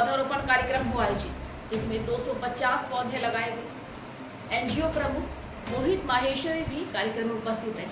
पौधारोपण कार्यक्रम हुआ आयोजित, जिसमें 250 पौधे लगाए गए। एनजीओ प्रमुख मोहित माहेश्वरी भी कार्यक्रम में उपस्थित रहे,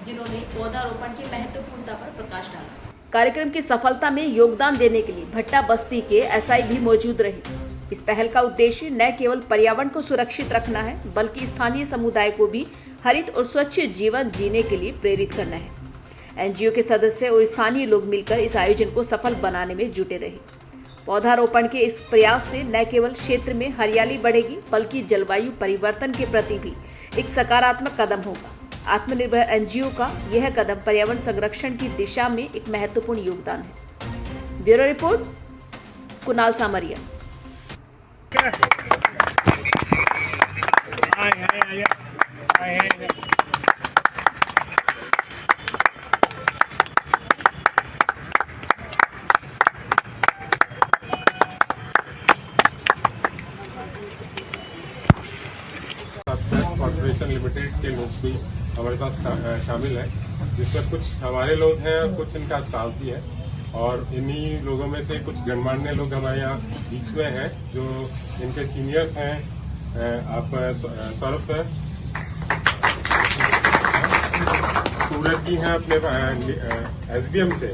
जिन्होंने पौधारोपण की महत्वपूर्णता पर प्रकाश डाला। कार्यक्रम की सफलता में योगदान देने के लिए भट्टा बस्ती के एसआई भी मौजूद रहे। इस पहल का उद्देश्य न केवल पर्यावरण को सुरक्षित रखना है, बल्कि स्थानीय समुदाय को भी हरित और स्वच्छ जीवन जीने के लिए प्रेरित करना है। एनजीओ के सदस्य और स्थानीय लोग मिलकर इस आयोजन को सफल बनाने में जुटे रहे। पौधारोपण के इस प्रयास से न केवल क्षेत्र में हरियाली बढ़ेगी, बल्कि जलवायु परिवर्तन के प्रति भी एक सकारात्मक कदम होगा। आत्मनिर्भर एनजीओ का यह कदम पर्यावरण संरक्षण की दिशा में एक महत्वपूर्ण योगदान है। ब्यूरो रिपोर्ट, कुणाल सामरिया। कॉर्पोरेशन लिमिटेड के लोग भी हमारे साथ शामिल हैं, जिसमें कुछ हमारे लोग हैं और कुछ इनका स्टाफ भी है। और इन्हीं लोगों में से कुछ गणमान्य लोग हमारे यहाँ बीच में हैं, जो इनके सीनियर्स हैं। आप सौरभ सर, सूरज जी हैं अपने एसडीएम से।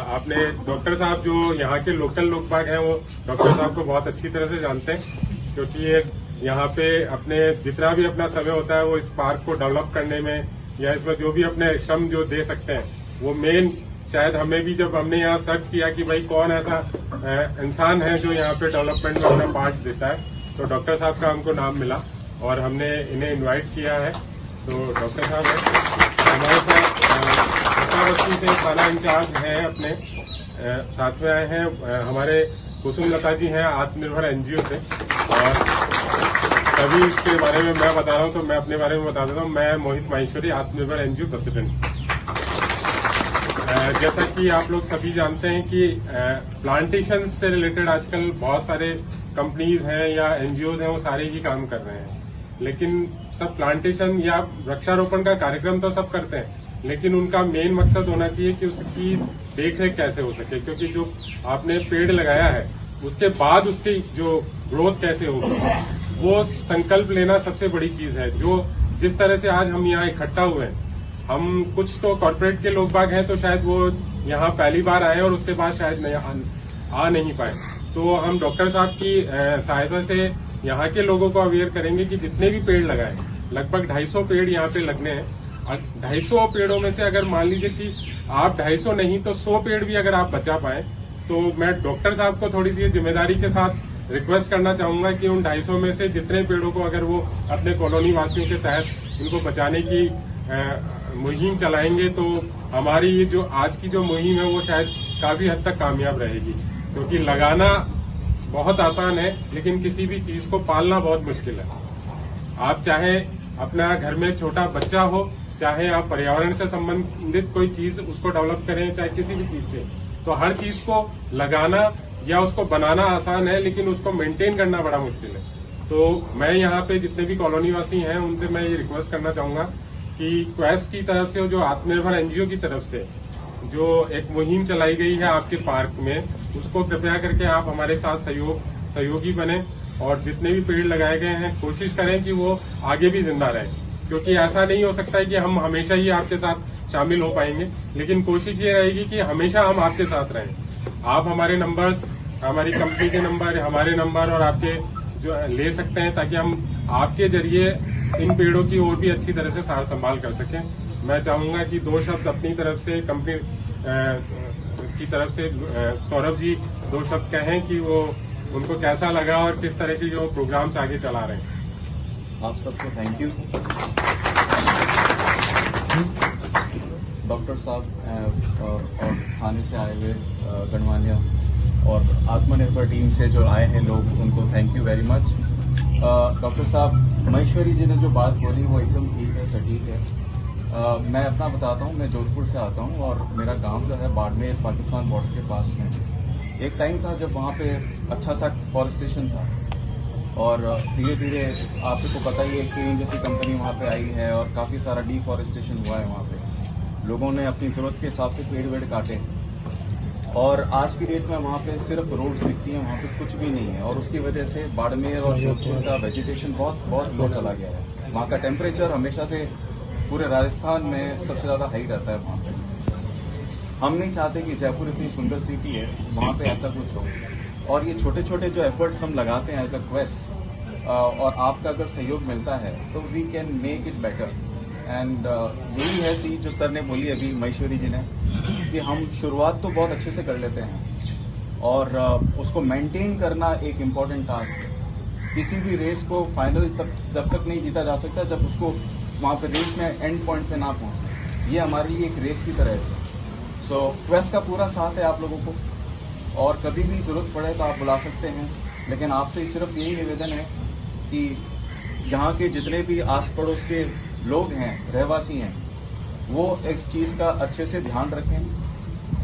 आपने डॉक्टर साहब जो यहाँ के लोकल लोग बाग हैं, वो डॉक्टर साहब को बहुत अच्छी तरह से जानते हैं, क्योंकि ये यहाँ पे अपने जितना भी अपना समय होता है वो इस पार्क को डेवलप करने में या इसमें जो भी अपने श्रम जो दे सकते हैं, वो मेन शायद हमें भी जब हमने यहाँ सर्च किया कि भाई कौन ऐसा इंसान है जो यहाँ पे डेवलपमेंट में अपना पार्ट देता है, तो डॉक्टर साहब का हमको नाम मिला और हमने इन्हें इनवाइट किया है। तो डॉक्टर साहब हमारे साथ से थाना इंचार्ज हैं, अपने साथ में आए हैं। हमारे कुसुम लता जी हैं आत्मनिर्भर एनजीओ से। और तभी इसके बारे में मैं बता रहा हूँ, तो मैं अपने बारे में बता देता हूँ। मैं मोहित माहेश्वरी, आत्मनिर्भर एनजीओ प्रेसिडेंट। जैसा कि आप लोग सभी जानते हैं कि प्लांटेशन से रिलेटेड आजकल बहुत सारे कंपनीज हैं या एनजीओज हैं, वो सारे ही काम कर रहे हैं। लेकिन सब प्लांटेशन या वृक्षारोपण का कार्यक्रम तो सब करते हैं, लेकिन उनका मेन मकसद होना चाहिए कि उसकी देखरेख कैसे हो सके, क्योंकि जो आपने पेड़ लगाया है उसके बाद उसकी जो ग्रोथ कैसे होगी, वो संकल्प लेना सबसे बड़ी चीज है। जो जिस तरह से आज हम यहाँ इकट्ठा हुए हैं, हम कुछ तो कॉर्पोरेट के लोग बाग हैं, तो शायद वो यहाँ पहली बार आए और उसके बाद शायद आ नहीं पाए। तो हम डॉक्टर साहब की सहायता से यहाँ के लोगों को अवेयर करेंगे कि जितने भी पेड़ लगाए, लगभग 250 पेड़ यहाँ पे लगने हैं। 250 पेड़ों में से अगर मान लीजिए कि आप 250 नहीं तो 100 पेड़ भी अगर आप बचा पाए, तो मैं डॉक्टर साहब को थोड़ी सी जिम्मेदारी के साथ रिक्वेस्ट करना चाहूंगा कि उन 250 में से जितने पेड़ों को अगर वो अपने कॉलोनी वासियों के तहत उनको बचाने की मुहिम चलाएंगे, तो हमारी ये जो आज की जो मुहिम है वो शायद काफी हद तक कामयाब रहेगी। क्योंकि लगाना बहुत आसान है, लेकिन किसी भी चीज को पालना बहुत मुश्किल है। आप चाहे अपना घर में छोटा बच्चा हो, चाहे आप पर्यावरण से संबंधित कोई चीज उसको डेवलप करें, चाहे किसी भी चीज से, तो हर चीज को लगाना या उसको बनाना आसान है, लेकिन उसको मेंटेन करना बड़ा मुश्किल है। तो मैं यहाँ पे जितने भी कॉलोनी वासी हैं उनसे मैं ये रिक्वेस्ट करना चाहूंगा कि क्वेस्ट की तरफ से, जो आत्मनिर्भर एनजीओ की तरफ से जो एक मुहिम चलाई गई है आपके पार्क में, उसको कृपया करके आप हमारे साथ सहयोगी बने और जितने भी पेड़ लगाए गए हैं कोशिश करें कि वो आगे भी जिंदा रहे। क्योंकि ऐसा नहीं हो सकता है कि हम हमेशा ही आपके साथ शामिल हो पाएंगे, लेकिन कोशिश ये रहेगी कि हमेशा हम आपके साथ रहें। आप हमारे नंबर्स, हमारी कंपनी के नंबर, हमारे नंबर और आपके जो ले सकते हैं, ताकि हम आपके जरिए इन पेड़ों की और भी अच्छी तरह से सार संभाल कर सकें। मैं चाहूंगा कि 2 शब्द अपनी तरफ से, कंपनी की तरफ से सौरभ जी 2 शब्द कहें कि वो उनको कैसा लगा और किस तरह के जो प्रोग्राम्स आगे चला रहे हैं। आप सबको थैंक यू। डॉक्टर साहब और थाने से आए हुए गणमान्य और आत्मनिर्भर टीम से जो आए हैं लोग, उनको thank you very much. Doctor साहब महेश्वरी जी ने जो बात बोली वो एकदम ठीक है, सटीक है। मैं अपना बताता हूँ, मैं जोधपुर से आता हूँ और मेरा गांव जो है बाड़मेर, पाकिस्तान बॉर्डर के पास में। एक टाइम था जब वहाँ पे अच्छा सा फॉरेस्टेशन था और धीरे धीरे आपको पता ही है कि जैसी कंपनी वहाँ पे आई है और काफ़ी सारा डिफॉरेस्टेशन हुआ है। वहाँ पे लोगों ने अपनी ज़रूरत के हिसाब से पेड़ वेड़ काटे। और आज की डेट में वहाँ पे सिर्फ रोड्स दिखती हैं, वहाँ पे कुछ भी नहीं है, और उसकी वजह से बाड़मेर और जोधपुर का वेजिटेशन बहुत बहुत लो चला गया है। वहाँ का टेम्परेचर हमेशा से पूरे राजस्थान में सबसे ज़्यादा हाई रहता है वहाँ पे। हम नहीं चाहते कि जयपुर इतनी सुंदर सिटी है, वहाँ पे ऐसा कुछ हो। और ये छोटे छोटे जो एफर्ट्स हम लगाते हैं एज अ क्वेस्ट, और आपका अगर सहयोग मिलता है तो we can make it better. And यही है चीज जो सर ने बोली अभी, महेश्वरी जी ने, कि हम शुरुआत तो बहुत अच्छे से कर लेते हैं और उसको मेंटेन करना एक इम्पॉर्टेंट टास्क है। किसी भी रेस को फाइनल जब तक नहीं जीता जा सकता जब उसको वहाँ पे रेस में एंड पॉइंट पे ना पहुँचे। ये हमारे लिए एक रेस की तरह है। सो क्वेस्ट का पूरा साथ है आप लोगों को, और कभी भी जरूरत पड़े तो आप बुला सकते हैं। लेकिन आपसे सिर्फ यही निवेदन है कि यहाँ के जितने भी आस पड़ोस के लोग हैं, रहवासी हैं, वो इस चीज़ का अच्छे से ध्यान रखें।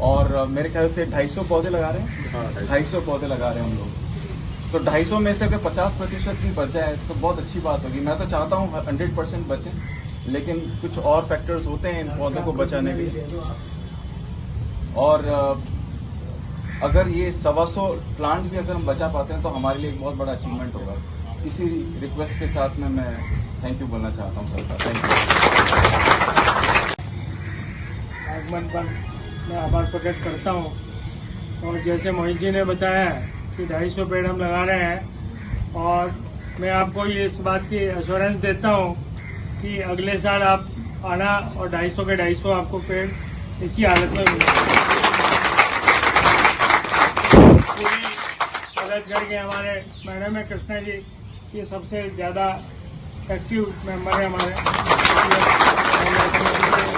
और मेरे ख्याल से 250 पौधे लगा रहे हैं, 250 पौधे लगा रहे हैं हम लोग। तो 250 में से अगर 50% भी बच जाए तो बहुत अच्छी बात होगी। मैं तो चाहता हूँ 100% बचे, लेकिन कुछ और फैक्टर्स होते हैं इन पौधों को बचाने के लिए। और अगर ये 125 प्लांट भी अगर हम बचा पाते हैं तो हमारे लिए एक बहुत बड़ा अचीवमेंट होगा। इसी रिक्वेस्ट के साथ में मैं थैंक यू बोलना चाहता हूँ सबका। Thank you. आगमन पर मैं आभार प्रकट करता हूँ। और जैसे मोहित जी ने बताया कि 250 पेड़ हम लगा रहे हैं, और मैं आपको ये इस बात की एश्योरेंस देता हूँ कि अगले साल आप आना और 250 के 250 आपको पेड़ इसी हालत में मिलेंगे। पूरी मदद करके हमारे मैडम है कृष्णा जी, ये सबसे ज़्यादा एक्टिव मेंबर है हमारे।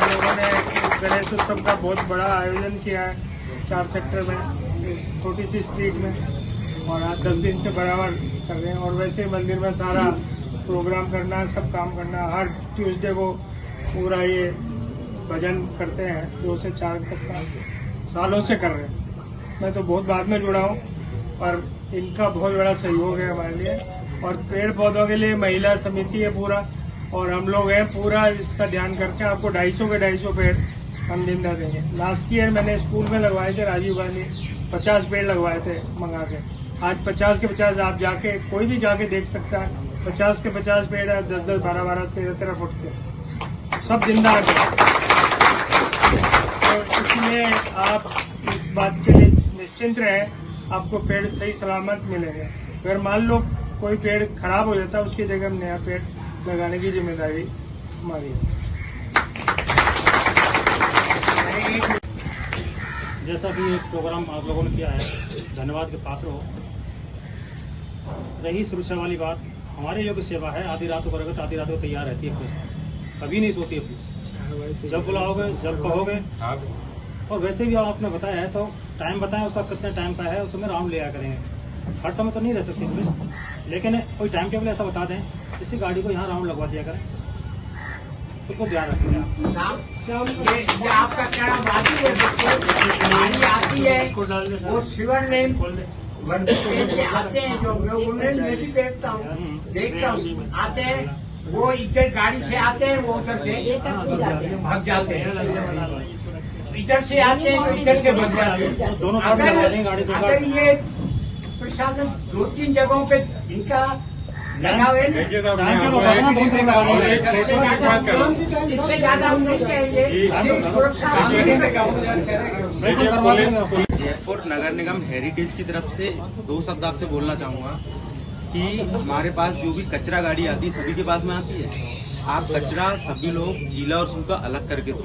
लोगों ने गणेश उत्सव का बहुत बड़ा आयोजन किया है 4 सेक्टर में, छोटी सी स्ट्रीट में, और आज 10 दिन से बराबर कर रहे हैं। और वैसे मंदिर में सारा प्रोग्राम करना, सब काम करना, हर ट्यूसडे को पूरा ये भजन करते हैं 2 से 4 तक का, सालों से कर रहे हैं। मैं तो बहुत बाद में जुड़ा हूँ, पर इनका बहुत बड़ा सहयोग है हमारे लिए। और पेड़ पौधों के लिए महिला समिति है पूरा, और हम लोग हैं पूरा इसका ध्यान करके आपको 250 के 250 पेड़ हम जिंदा देंगे। लास्ट ईयर मैंने स्कूल में लगवाए थे, राजीव गांधी 50 पेड़ लगवाए थे मंगा के। आज 50 के 50 आप जाके कोई भी जाके देख सकता है, 50 के 50 पेड़ है, 10-10, 12-12, 13-13 फुट के, सब जिंदा है। तो इसलिए आप इस बात के लिए निश्चिंत रहें, आपको पेड़ सही सलामत मिलेंगे। अगर मान लो कोई पेड़ खराब हो जाता है, उसकी जगह हम नया पेड़ लगाने की जिम्मेदारी हमारी है। जैसा भी एक प्रोग्राम आप लोगों ने किया है, धन्यवाद के पात्र हो। रही सुरक्षा वाली बात, हमारे योग्य सेवा है, आधी रात को करोगे तो आधी रात को तैयार रहती है पुलिस, कभी नहीं सोती है पुलिस। जब बुलाओगे, जब कहोगे। और वैसे भी आपने बताया है तो टाइम बताएं उसका कितने टाइम का है, उसमें राउंड लिया करेंगे। हर समय तो नहीं रह सकती पुलिस, लेकिन कोई टाइम टेबल ऐसा बता दें, इसी गाड़ी को यहाँ राउंड लगवा दिया करें, तो ध्यान रखेंगे आप। ये आपका क्या गाड़ी आती है, वो सिवर लेन से आते हैं, जो मैं भी देखता हूँ आते हैं, वो इधर गाड़ी से आते हैं, वो उधर से भाग जाते हैं, इधर से आते हैं, इधर से भाग जाते हैं। दोनों साइड लगा दें गाड़ी को। अगर ये प्रशासन 2-3 जगहों पे इनका लगाव है, इससे ज्यादा हम नहीं कहेंगे। जयपुर नगर निगम हेरिटेज की तरफ से 2 शब्द आपसे बोलना चाहूंगा कि हमारे पास जो भी कचरा गाड़ी आती है सभी के पास में आती है। आप कचरा सभी लोग गीला और सूखा अलग करके दो,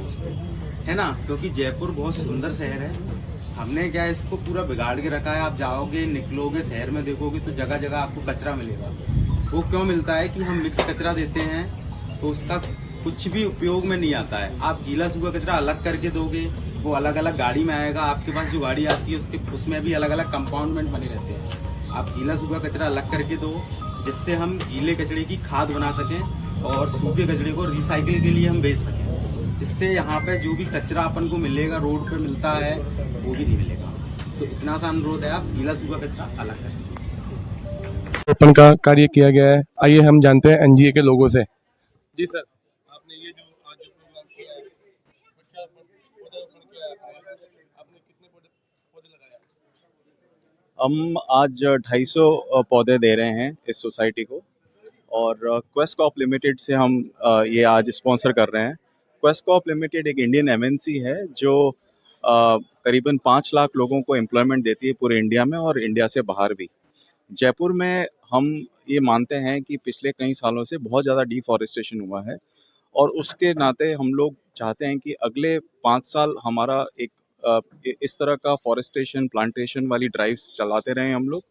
है ना, क्योंकि जयपुर बहुत सुंदर शहर है। हमने क्या इसको पूरा बिगाड़ के रखा है। आप जाओगे, निकलोगे, शहर में देखोगे तो जगह जगह आपको कचरा मिलेगा। वो क्यों मिलता है कि हम मिक्स कचरा देते हैं तो उसका कुछ भी उपयोग में नहीं आता है। आप गीला सूखा कचरा अलग करके दोगे, वो अलग अलग गाड़ी में आएगा। आपके पास जो गाड़ी आती है उसमें भी अलग अलग कंपाउंडमेंट बने रहते हैं। आप गीला सूखा कचरा अलग करके दो, जिससे हम गीले कचरे की खाद बना सकें और सूखे कचरे को रिसाइकिल के लिए हम बेच सकें, जिससे यहाँ पे जो भी कचरा अपन को मिलेगा, रोड पे मिलता है, वो भी नहीं मिलेगा। तो इतना सा अनुरोध है, आप गीला सूखा कचरा अलग करें। रोपण का कार्य किया गया है। आइए हम जानते हैं एनजीए के लोगों से। जी सर, आपने ये जो आज जो प्रोग्राम किया है, पौधारोपण किया है, आपने कितने पौधे हम आज 250 पौधे दे रहे हैं इस सोसाइटी को और क्वेस्ट कॉप लिमिटेड से हम ये आज स्पॉन्सर कर रहे हैं। क्वेस्ट कॉप लिमिटेड एक इंडियन एमएनसी है जो करीबन 5 लाख लोगों को एम्प्लॉयमेंट देती है पूरे इंडिया में और इंडिया से बाहर भी। जयपुर में हम ये मानते हैं कि पिछले कई सालों से बहुत ज़्यादा डिफॉरेस्टेशन हुआ है और उसके नाते हम लोग चाहते हैं कि अगले 5 साल हमारा एक इस तरह का फॉरेस्टेशन प्लांटेशन वाली ड्राइव्स चलाते रहें हम लोग